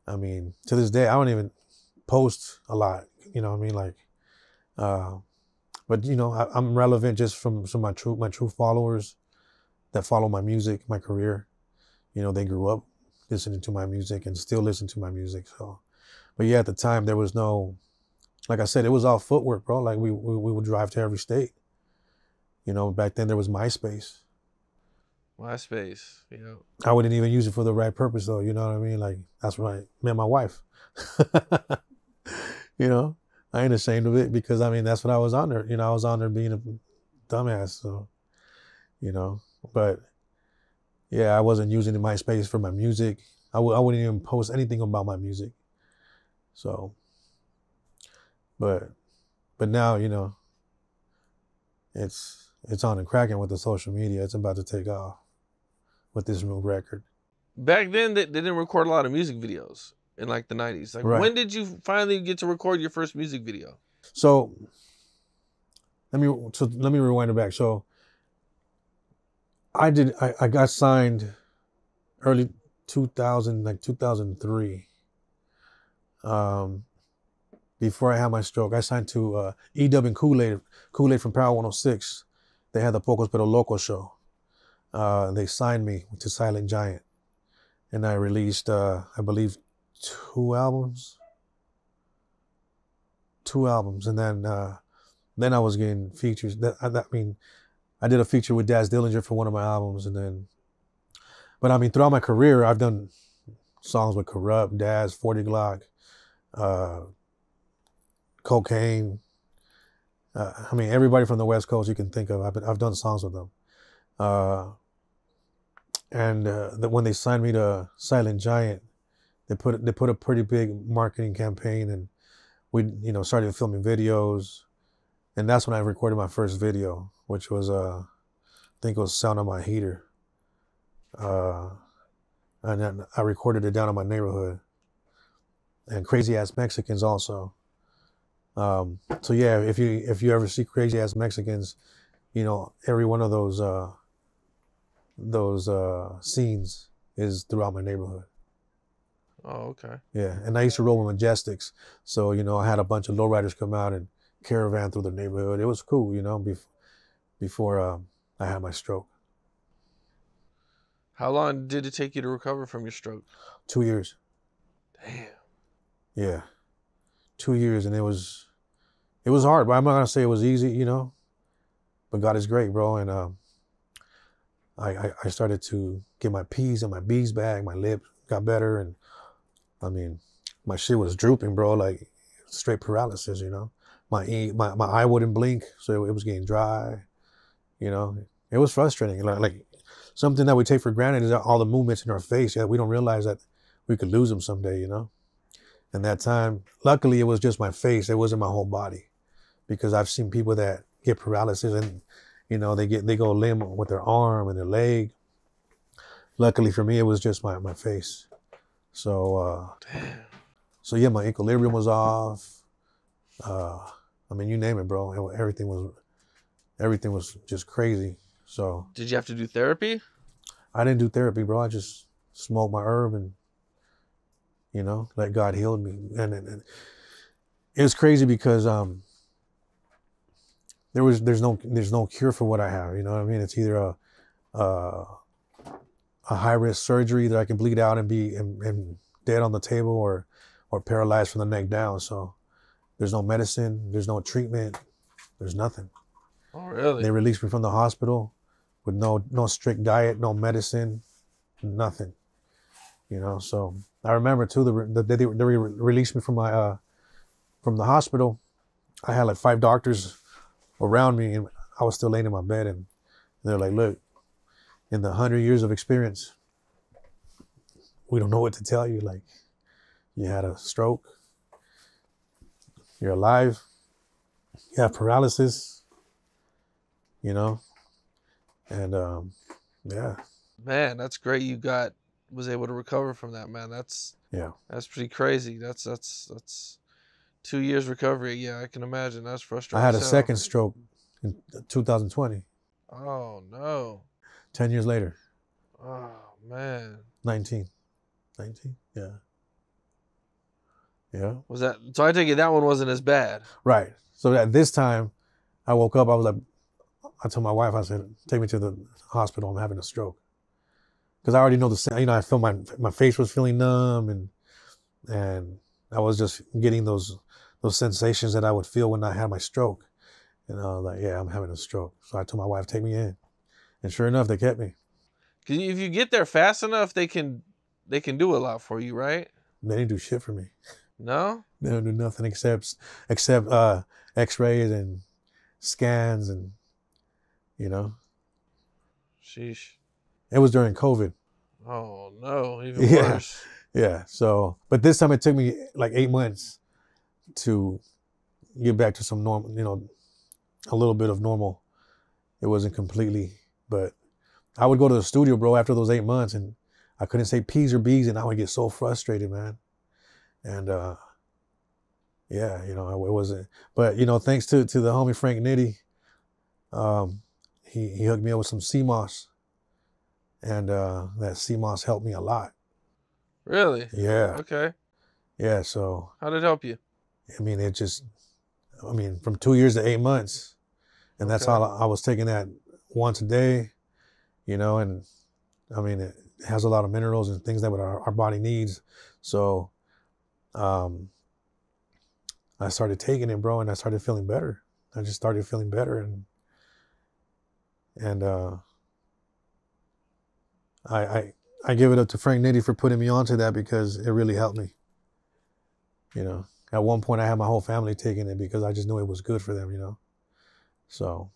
Speaker 2: I mean, to this day, I don't even post a lot, you know what I mean? Like, but you know, I'm relevant just from my true followers that follow my music, my career. You know, they grew up listening to my music and still listen to my music. So, but yeah, at the time there was no, like I said, it was all footwork, bro. Like we would drive to every state. You know, back then there was MySpace.
Speaker 1: MySpace, yeah.
Speaker 2: I wouldn't even use it for the right purpose though. You know what I mean? Like that's when I met my wife. You know, I ain't ashamed of it because I mean that's what I was on there. You know, I was on there being a dumbass. So, you know, but yeah, I wasn't using MySpace for my music. I wouldn't even post anything about my music. So, but now, you know, it's on and cracking with the social media. It's about to take off with this new record.
Speaker 1: Back then, they didn't record a lot of music videos in like the 90s. Like, when did you finally get to record your first music video?
Speaker 2: So let me rewind it back. So I got signed early 2000, like 2003. Before I had my stroke, I signed to E-Dub and Kool-Aid from Power 106. They had the Pocos Pero Loco show. They signed me to Silent Giant. And I released, I believe, 2 albums. And then I was getting features. I mean, I did a feature with Daz Dillinger for one of my albums. But I mean, throughout my career, I've done songs with Corrupt, Daz, 40 Glock, Cocaine. I mean, everybody from the West Coast you can think of. I've done songs with them. When they signed me to Silent Giant, they put a pretty big marketing campaign, and we started filming videos, and that's when I recorded my first video, which was I think it was Sound on My Heater, and then I recorded it down in my neighborhood, and Crazy Ass Mexicans also. So yeah, if you ever see Crazy Ass Mexicans, you know, every one of those scenes is throughout my neighborhood.
Speaker 1: Oh, okay.
Speaker 2: Yeah, and I used to roll with Majestics, so you know I had a bunch of lowriders come out and caravan through the neighborhood. It was cool, you know, before I had my stroke.
Speaker 1: How long did it take you to recover from your stroke?
Speaker 2: 2 years.
Speaker 1: Damn. Yeah.
Speaker 2: 2 years, and it was hard, but I'm not gonna say it was easy, you know. But God is great, bro, and I started to get my P's and my B's back. My lip got better, and I mean, my shit was drooping, bro, like straight paralysis, you know. My eye wouldn't blink, so it was getting dry, you know. It was frustrating, like something that we take for granted is all the movements in our face. Yeah, we don't realize that we could lose them someday, you know. And that time, luckily, it was just my face. It wasn't my whole body, because I've seen people that get paralysis and, you know, they go limp with their arm and their leg. Luckily for me, it was just my face. So, so yeah, my equilibrium was off. I mean, you name it, bro. Everything was just crazy. So.
Speaker 1: Did you have to do therapy?
Speaker 2: I didn't do therapy, bro. I just smoked my herb and, you know, let God heal me. And it was crazy because there's no cure for what I have. You know what I mean? It's either a high risk surgery that I can bleed out and be dead on the table, or paralyzed from the neck down. So there's no medicine, there's no treatment, there's nothing.
Speaker 1: Oh, really?
Speaker 2: They released me from the hospital with no strict diet, no medicine, nothing. You know, so I remember too, they released me from the hospital. I had like 5 doctors around me, and I was still laying in my bed, and they're like, look, in the 100 years of experience, we don't know what to tell you. Like, you had a stroke, you're alive, you have paralysis, you know, and yeah.
Speaker 1: Man, that's great. You was able to recover from that, man. That's pretty crazy. That's 2 years recovery. Yeah, I can imagine. That's frustrating.
Speaker 2: I had a second stroke in 2020.
Speaker 1: Oh no.
Speaker 2: 10 years later.
Speaker 1: Oh man.
Speaker 2: 19. Yeah. Yeah.
Speaker 1: Was that, so I take it that one wasn't as bad.
Speaker 2: Right. So at this time, I woke up, I was like, I told my wife, I said, take me to the hospital, I'm having a stroke. because I already know I felt my face was feeling numb, and I was just getting those sensations that I would feel when I had my stroke. And I was like, yeah, I'm having a stroke. So I told my wife, take me in. And sure enough, they kept me.
Speaker 1: Because if you get there fast enough, they can do a lot for you, right?
Speaker 2: They didn't do shit for me.
Speaker 1: No?
Speaker 2: They don't do nothing except x-rays and scans and,
Speaker 1: Sheesh.
Speaker 2: It was during COVID.
Speaker 1: Oh, no. Even worse.
Speaker 2: Yeah. So, but this time it took me like 8 months to get back to some normal, a little bit of normal. It wasn't completely, but I would go to the studio, bro, after those 8 months, and I couldn't say P's or B's, and I would get so frustrated, man. And yeah, it wasn't. But thanks to the homie Frank Nitty, he hooked me up with some CMOS, and that CMOS helped me a lot.
Speaker 1: Really?
Speaker 2: Yeah.
Speaker 1: Okay.
Speaker 2: Yeah. So.
Speaker 1: How did it help you?
Speaker 2: From 2 years to 8 months, and that's all I was taking that once a day, and it has a lot of minerals and things that our body needs. So, I started taking it, bro, and I started feeling better. I just started feeling better, and I give it up to Frank Nitty for putting me onto that, because it really helped me. At one point I had my whole family taking it because I just knew it was good for them, So.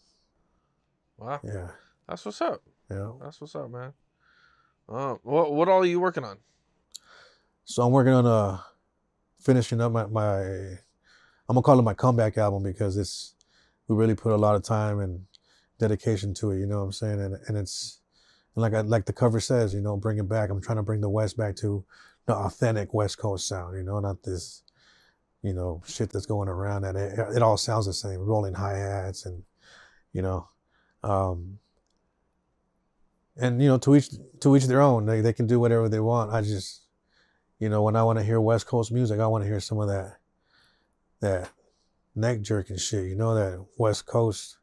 Speaker 1: Wow.
Speaker 2: Yeah.
Speaker 1: That's what's up.
Speaker 2: Yeah.
Speaker 1: That's what's up, man. What all are you working on?
Speaker 2: So I'm working on finishing up my I'm gonna call it my comeback album, because we really put a lot of time and dedication to it. You know what I'm saying? And it's like the cover says, bring it back. I'm trying to bring the West back to the authentic West Coast sound. Not this, shit that's going around, that it all sounds the same, rolling hi-hats and, and to each their own. They can do whatever they want. I just, when I want to hear West Coast music, I want to hear some of that neck jerking shit, that West Coast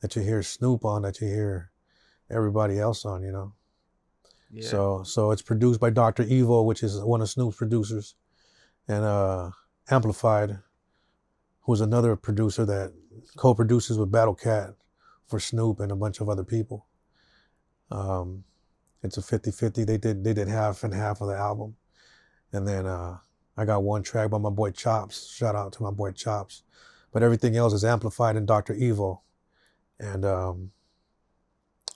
Speaker 2: that you hear Snoop on, that you hear everybody else on, Yeah. So it's produced by Dr. Evo, which is one of Snoop's producers, and Amplified, who's another producer that co-produces with Battle Cat for Snoop and a bunch of other people. It's a 50-50. They did half and half of the album. And then I got one track by my boy Chops. Shout out to my boy Chops. But everything else is Amplified and Dr. Evo. And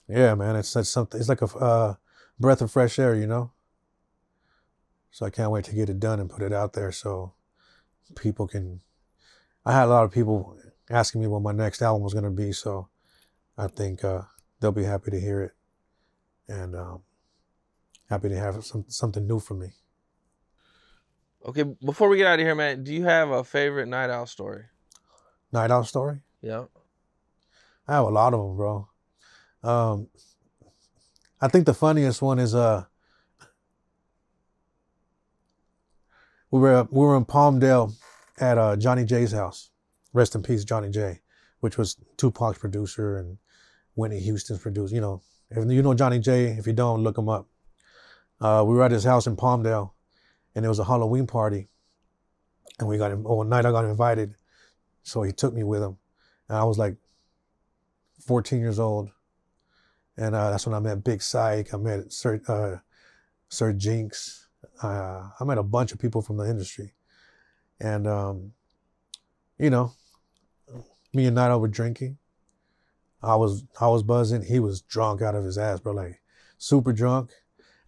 Speaker 2: yeah, man, it's something. It's like a breath of fresh air, So I can't wait to get it done and put it out there so people can. I had a lot of people asking me what my next album was going to be, so I think they'll be happy to hear it, and happy to have something new from me.
Speaker 1: Okay, before we get out of here, man, do you have a favorite night out story?
Speaker 2: Night out story?
Speaker 1: Yeah.
Speaker 2: I have a lot of them, bro. I think the funniest one is we were in Palmdale at Johnny J's house. Rest in peace, Johnny J, which was Tupac's producer and Whitney Houston's producer. If you know Johnny J, if you don't, look him up. We were at his house in Palmdale, and it was a Halloween party, and one night I got invited, so he took me with him, and I was like 14 years old, and that's when I met Big Syke. I met Sir Jinx. I met a bunch of people from the industry, and me and Naito were drinking. I was buzzing. He was drunk out of his ass, bro, like super drunk.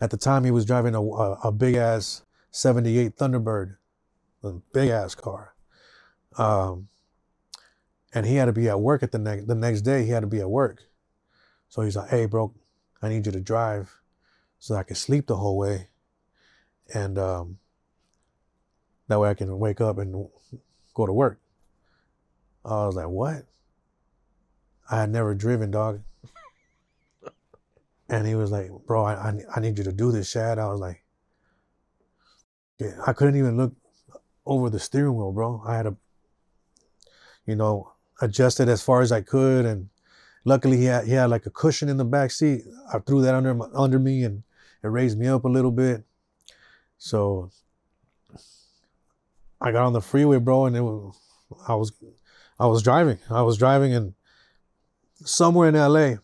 Speaker 2: At the time, he was driving a big ass '78 Thunderbird, a big ass car, and he had to be at work the next day. He had to be at work, so he's like, "Hey, bro, I need you to drive, so I can sleep the whole way, and that way I can wake up and go to work." I was like, "What?" I had never driven, dog. And he was like, "Bro, I need you to do this, Shad." I was like, yeah, I couldn't even look over the steering wheel, bro. I had to, adjust it as far as I could. And luckily he had like a cushion in the back seat. I threw that under me, and It raised me up a little bit. So I got on the freeway, bro, and I was driving. And somewhere in LA,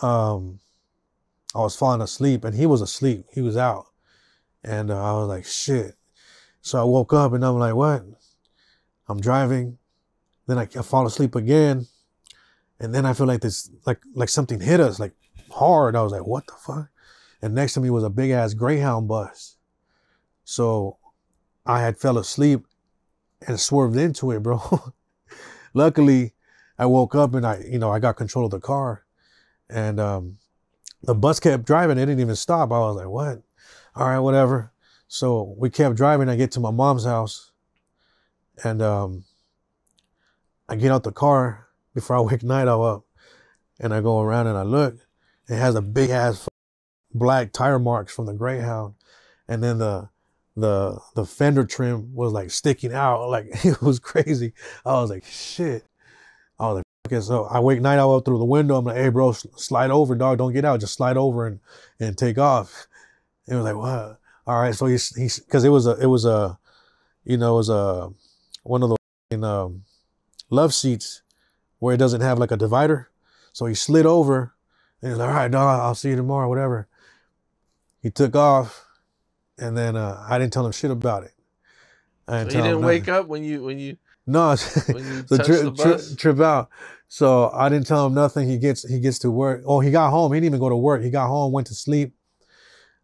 Speaker 2: I was falling asleep, and he was asleep. He was out. And I was like, shit. So I woke up, and I'm like, what? I'm driving. Then I fall asleep again. And then I feel like this, like something hit us, like hard. I was like, what the fuck? And next to me was a big ass Greyhound bus. So I had fell asleep and swerved into it, bro. Luckily, I woke up and I got control of the car. And the bus kept driving. It didn't even stop. I was like, what? All right, whatever. So we kept driving. I get to my mom's house. And I get out the car before I wake Night Owl up. And I go around and I look. It has a big ass black tire marks from the Greyhound. And then the fender trim was like sticking out. Like, it was crazy. I was like, shit. I was like, okay. So I wake Night Owl up through the window. I'm like, hey, bro, slide over, dog. Don't get out. Just slide over and take off. And he was like, what? All right. So he's because it was one of those love seats where it doesn't have like a divider. So he slid over and he's like, all right, dog, I'll see you tomorrow, whatever. He took off, and then I didn't tell him shit about it.
Speaker 1: So he didn't wake up when you
Speaker 2: no,
Speaker 1: when you touched the bus?
Speaker 2: Trip out. So I didn't tell him nothing. He gets to work. Oh, he got home. He didn't even go to work. He got home, went to sleep.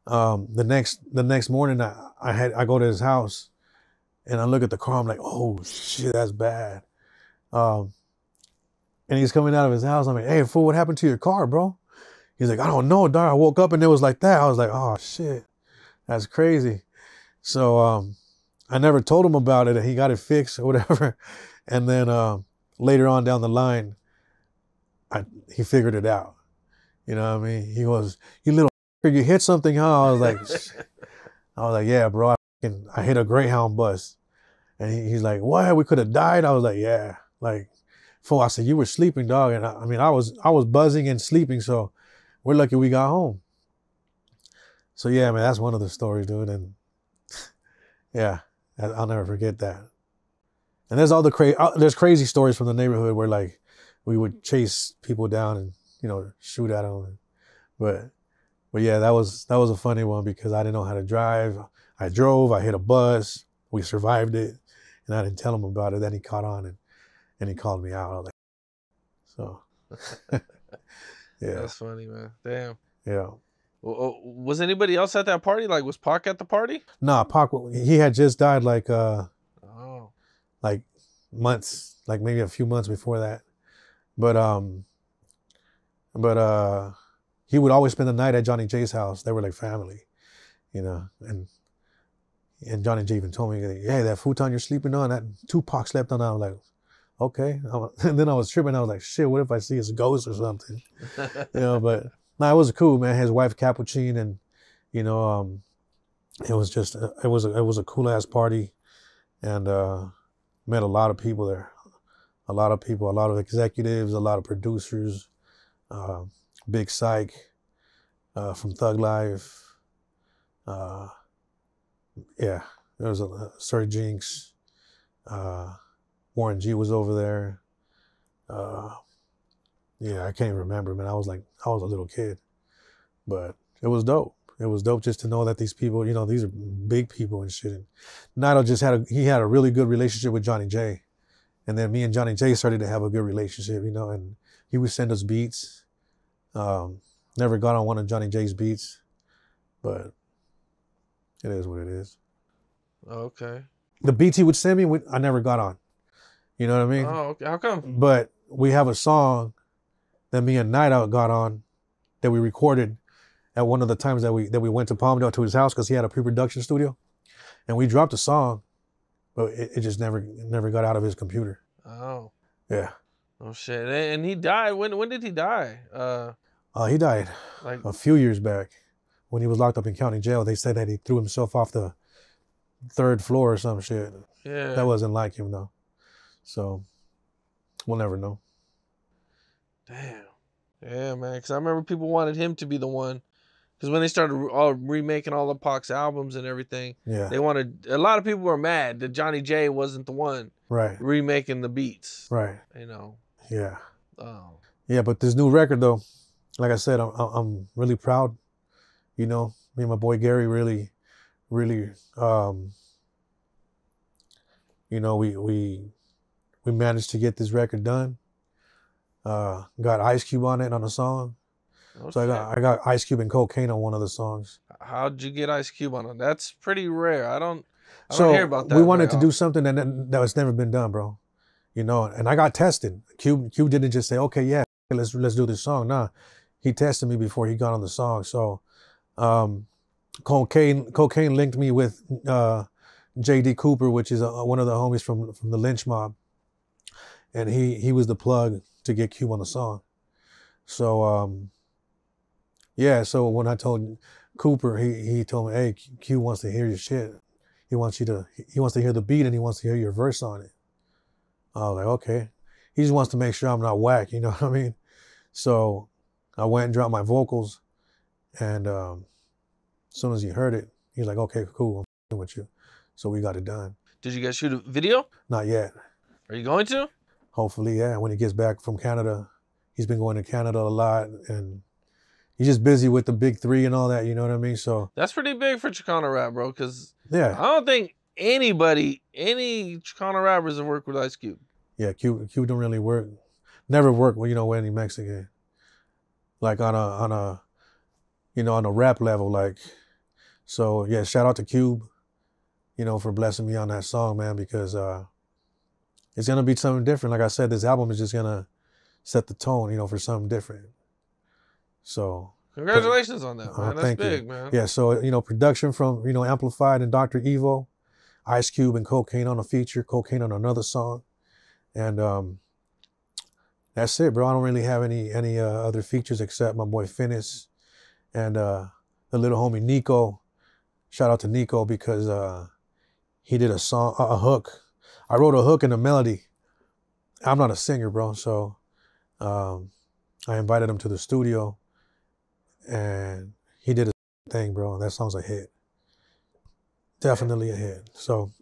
Speaker 2: The next morning, I go to his house, and I look at the car. I'm like, oh shit, that's bad. And he's coming out of his house. I'm like, hey, fool, what happened to your car, bro? He's like, I don't know, dog. I woke up and it was like that. I was like, oh shit, that's crazy. So I never told him about it, and he got it fixed or whatever. And then later on down the line, he figured it out. You know what I mean? He goes, you little you hit something, huh? I was like, yeah, bro. I hit a Greyhound bus. And he's like, what? We could have died? I was like, yeah. Like, fool, I said, you were sleeping, dog. And I was buzzing and sleeping, so we're lucky we got home. So yeah, man, that's one of the stories, dude. And yeah, I'll never forget that. And there's all there's crazy stories from the neighborhood where like we would chase people down and shoot at them. But yeah, that was a funny one because I didn't know how to drive. I drove. I hit a bus. We survived it, and I didn't tell him about it. Then he caught on and he called me out. I was like, so yeah,
Speaker 1: that's funny, man. Damn.
Speaker 2: Yeah.
Speaker 1: Was anybody else at that party? Like, was Pac at the party?
Speaker 2: Nah, Pac, he had just died like months, like maybe a few months before that. But he would always spend the night at Johnny J's house. They were like family, and Johnny J even told me, hey, that futon you're sleeping on, that Tupac slept on. I was like, okay. And then I was tripping. I was like, shit, what if I see his ghost or something? But no, it was cool, man. His wife Capuchin, and it was just it was a cool ass party, and met a lot of people there, a lot of executives, a lot of producers, Big Psych from Thug Life. Yeah, there was Sir Jinx. Warren G was over there. Yeah, I can't remember, man. I was a little kid, but it was dope. It was dope just to know that these people, these are big people and shit. And Nato just had a really good relationship with Johnny J, and then me and Johnny J started to have a good relationship, and he would send us beats. Never got on one of Johnny J's beats, but it is what it is.
Speaker 1: Okay.
Speaker 2: The beats he would send me, I never got on. You know what I mean?
Speaker 1: Oh, okay. How come?
Speaker 2: But we have a song that me and Night Out got on that we recorded at one of the times that we went to Palmdale to his house because he had a pre-production studio, and we dropped a song, but it just never got out of his computer.
Speaker 1: Oh.
Speaker 2: Yeah.
Speaker 1: Oh shit! And he died. When did he die?
Speaker 2: He died
Speaker 1: like
Speaker 2: a few years back when he was locked up in county jail. They said that he threw himself off the 3rd floor or some shit.
Speaker 1: Yeah.
Speaker 2: That wasn't like him though. So we'll never know.
Speaker 1: Damn. Yeah, man. Because I remember people wanted him to be the one Because when they started all remaking all of Pac's albums and everything, they wanted, a lot of people were mad that Johnny J wasn't the one remaking the beats.
Speaker 2: Right.
Speaker 1: You know.
Speaker 2: Yeah. Yeah, but this new record though, like I said, I'm really proud. You know, me and my boy Gary really, you know, we managed to get this record done. Got Ice Cube on it on a song. Oh, so I got Ice Cube and Cocaine on one of the songs.
Speaker 1: How'd you get Ice Cube on it? That's pretty rare. I don't hear about that.
Speaker 2: We wanted to do something that was never been done, bro. You know, and I got tested. Cube didn't just say, okay, yeah, let's do this song. Nah, he tested me before he got on the song. So Cocaine linked me with J.D. Cooper, which is one of the homies from the Lynch Mob. And he was the plug to get Cube on the song. So yeah, so when I told Cooper, he told me, hey, Cube wants to hear your shit. He wants to hear the beat and he wants to hear your verse on it. I was like, okay. He just wants to make sure I'm not whack, you know what I mean? So I went and dropped my vocals, and as soon as he heard it, he's like, okay, cool, I'm with you. So we got it done.
Speaker 1: Did you guys shoot a video?
Speaker 2: Not yet.
Speaker 1: Are you going to?
Speaker 2: Hopefully, yeah. When he gets back from Canada, he's been going to Canada a lot, and he's just busy with the big three and all that, you know what I mean? So
Speaker 1: that's pretty big for Chicano rap, bro, because I don't think any Chicano rappers have worked with Ice Cube.
Speaker 2: Yeah, Cube don't really work. Never worked with, with any Mexican. Like on a rap level, like. So yeah, shout out to Cube, for blessing me on that song, man, because it's gonna be something different. Like I said, this album is just gonna set the tone, for something different. So
Speaker 1: congratulations on that, man. That's big, man.
Speaker 2: Yeah, so production from Amplified and Dr. Evo, Ice Cube and Cocaine on a feature, Cocaine on another song, and that's it, bro. I don't really have any other features except my boy Finnis and the little homie Nico. Shout out to Nico because he did a hook. I wrote a hook and a melody. I'm not a singer, bro, so I invited him to the studio, and he did a thing, bro, and that song's a hit. Definitely a hit. So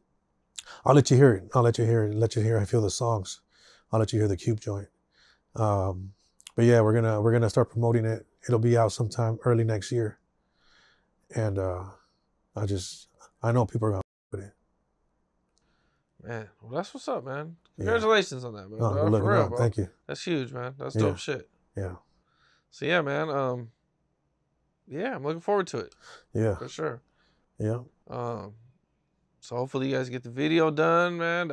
Speaker 2: I'll let you hear it. Let you hear I feel the songs. I'll let you hear the Cube joint. But yeah, we're gonna start promoting it. It'll be out sometime early next year. And I know people are gonna with it.
Speaker 1: Man, well, that's what's up, man. Congratulations on that, man.
Speaker 2: Oh,
Speaker 1: For real, bro.
Speaker 2: Thank you.
Speaker 1: That's huge, man. That's dope shit.
Speaker 2: Yeah.
Speaker 1: So yeah, man. Yeah, I'm looking forward to it.
Speaker 2: Yeah.
Speaker 1: For sure.
Speaker 2: Yeah.
Speaker 1: So hopefully you guys get the video done, man.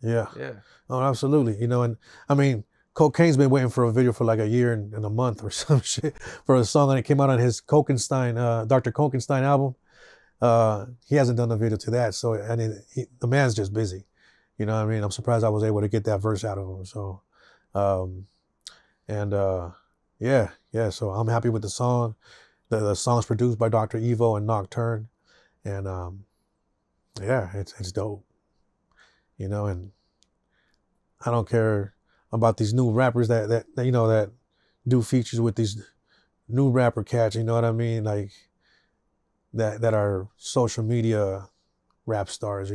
Speaker 2: Yeah.
Speaker 1: Yeah.
Speaker 2: Oh, absolutely. And I mean, Cocaine's been waiting for a video for like a year and a month or some shit for a song, and it came out on his Dr. Kokenstein album. He hasn't done a video to that, so the man's just busy. You know what I mean? I'm surprised I was able to get that verse out of him. So, yeah. So I'm happy with the song. The song's produced by Dr. Evo and Nocturne, and yeah, it's dope. And I don't care about these new rappers that do features with these new rapper cats. You know what I mean? Like that are social media rap stars.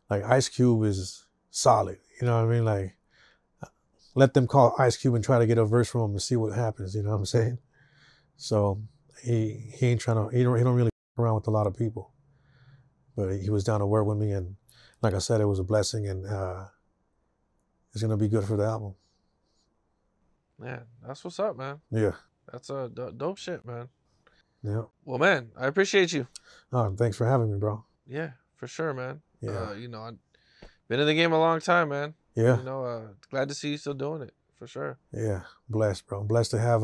Speaker 2: Like Ice Cube is solid. You know what I mean? Like let them call Ice Cube and try to get a verse from him and see what happens. You know what I'm saying? So he ain't trying to. He don't really f around with a lot of people. But he was down to work with me, and like I said, it was a blessing, and it's gonna be good for the album.
Speaker 1: Man, that's what's up, man.
Speaker 2: Yeah.
Speaker 1: That's a dope shit, man.
Speaker 2: Yeah.
Speaker 1: Well, man, I appreciate you.
Speaker 2: Oh, thanks for having me, bro.
Speaker 1: Yeah, for sure, man.
Speaker 2: Yeah.
Speaker 1: I've been in the game a long time, man.
Speaker 2: Yeah.
Speaker 1: Glad to see you still doing it, for sure.
Speaker 2: Yeah. Blessed, bro. Blessed to have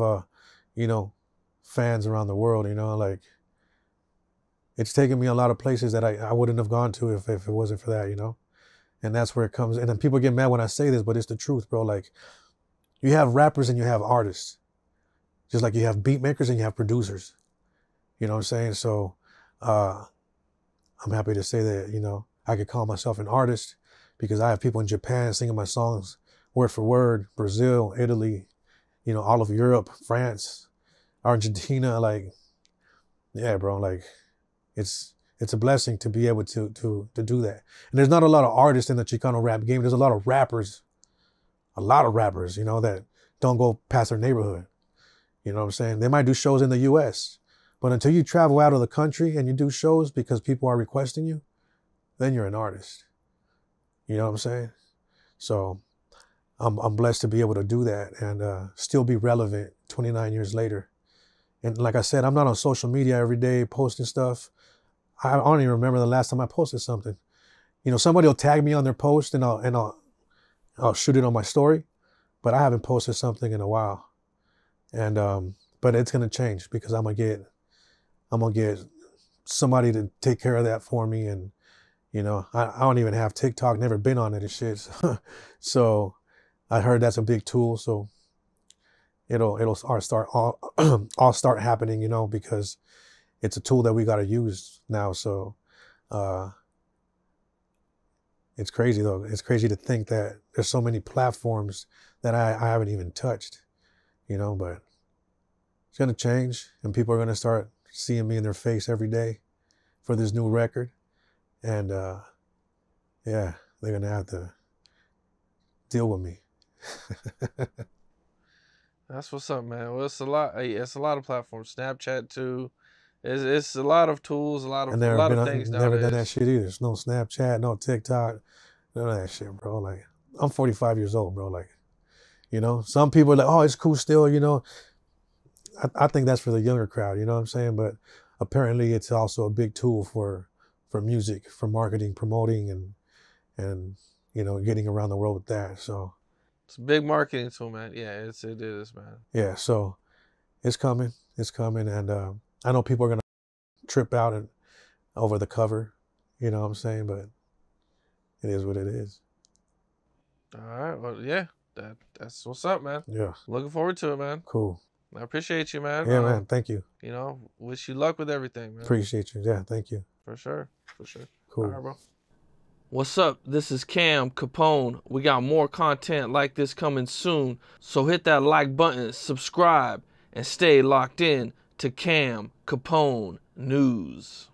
Speaker 2: fans around the world, like it's taken me a lot of places that I wouldn't have gone to if it wasn't for that, And that's where it comes. And then people get mad when I say this, but it's the truth, bro. Like you have rappers and you have artists. Just like you have beat makers and you have producers. You know what I'm saying? So I'm happy to say that, I could call myself an artist because I have people in Japan singing my songs word for word, Brazil, Italy, all of Europe, France, Argentina, like, yeah, bro, like, it's a blessing to be able to do that. And there's not a lot of artists in the Chicano rap game. There's a lot of rappers, you know, that don't go past their neighborhood. You know what I'm saying? They might do shows in the U.S., but until you travel out of the country and you do shows because people are requesting you, then you're an artist. You know what I'm saying? So I'm blessed to be able to do that and still be relevant 29 years later. And like I said, I'm not on social media every day posting stuff. I don't even remember the last time I posted something. You know, somebody will tag me on their post and I'll shoot it on my story, but I haven't posted something in a while. And but it's gonna change because I'm gonna get somebody to take care of that for me. And you know, I don't even have TikTok, never been on it and shit. So I heard that's a big tool. So it'll start all start happening, you know, because it's a tool that we got to use now. So it's crazy though. It's crazy to think that there's so many platforms that I haven't even touched, you know, but it's going to change and people are going to start seeing me in their face every day for this new record. And yeah, they're going to have to deal with me.
Speaker 1: That's what's up, man. Well, it's a lot. It's a lot of platforms. Snapchat too. It's a lot of tools, a lot of things nowadays.
Speaker 2: Never done that shit either. There's no Snapchat, no TikTok, none of that shit, bro. Like, I'm 45 years old, bro. Like, you know, some people are like, oh, it's cool still, you know. I think that's for the younger crowd, you know what I'm saying? But apparently it's also a big tool for music, for marketing, promoting, and you know, getting around the world with that. So
Speaker 1: it's a big marketing tool, man. Yeah, it is, man.
Speaker 2: Yeah, so it's coming, and I know people are gonna trip out and over the cover, you know what I'm saying? But it is what it is.
Speaker 1: All right, well, yeah, that's what's up, man.
Speaker 2: Yeah,
Speaker 1: looking forward to it, man.
Speaker 2: Cool.
Speaker 1: I appreciate you, man.
Speaker 2: Yeah, man. Thank you.
Speaker 1: You know, wish you luck with everything, man.
Speaker 2: Appreciate you. Yeah, thank you.
Speaker 1: For sure.
Speaker 2: Cool.
Speaker 1: All right, bro. What's up? This is Cam Capone. We got more content like this coming soon. So hit that like button, subscribe, and stay locked in to Cam Capone News.